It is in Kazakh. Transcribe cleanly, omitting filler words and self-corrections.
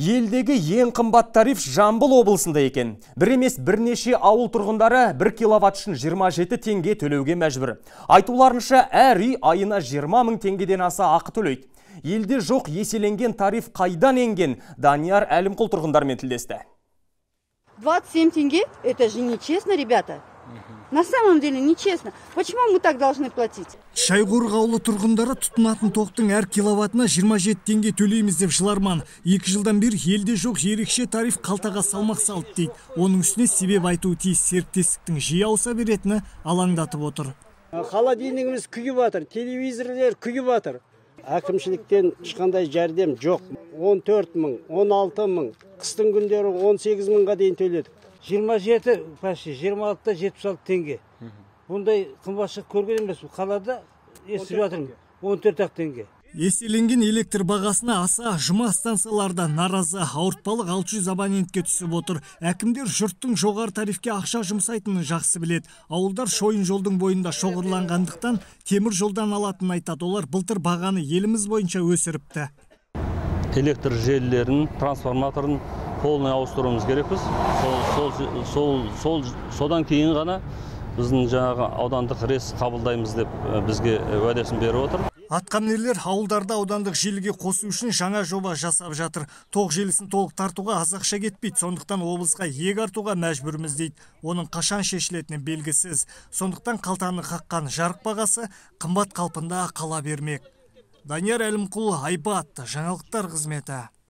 Елдегі ең қымбат тариф Жамбыл облысында екен. Бір емес бірнеше ауыл тұрғындары 1 киловатт үшін 27 теңге төлеуге мәжбүр. Айтуларынша әр үй айына 20 мың теңгеден аса ақы төлейді. Елде жоқ еселенген тариф қайдан енген? Данияр Әлімқұл тұрғындармен тілдесті. 27 тенге? Это же нечестно, ребята. На самом деле нечестно. Почему мы так должны платить? Шайқорық ауылы тұрғындары тұтынатын тоқтың әр киловатына 27 теңге төлейміз деп жыларман. 2 жылдан бері елде жоқ ерекше тариф қалтаға салмақ салды дейді. Оның үстіне себеп айтуы тиіс серіктестіктің жиі ауыса беретіні алаңдатып отыр. Холодильнигimiz күйіп жатыр, телевизорлер күйіп жатыр. Әкімшіліктен ешқандай жәрдем жоқ. 14 мың, 16 мың, қыстың күндері 18 мыңға дейін төледік. 27, почти 26-та 76 теңге. Бұндай қымбатшылық көрген емес. Қалада естіп жатырмын. 14 теңге. Еселенген электр бағасына аса жұма станцияларда наразы, ауыртпалық 600 абонентке түсіп отыр. Әкімдер жұрттың жоғары тарифке ақша жұмсайтынын жақсы білет. Ауылдар шойын жолдың бойында шоғырланғандықтан темір жолдан алатын айтады. Олар былтыр бағаны еліміз бойынша өсіріпті. Электр желілерін, трансформаторын полный ауыстыруымыз керекпіз. Содан кейін ғана біздің жаңағы аудандық рес қабылдаймыз деп бізге уәдесін беріп отыр. Атқамінерлер ауылдарда аудандық желіге қосу үшін жаңа жоба жасап жатыр. Тоқ желісін толық тартуға аз ақша кетпейді, сондықтан облысқа иек артуға мәжбүрміз дейді. Оның қашан шешілетіні белгісіз. Сондықтан қалтаны қаққан жарық бағасы қымбат қалпында қала бермек. Данияр Әлімқұл, Айбат, жаңалықтар қызметі.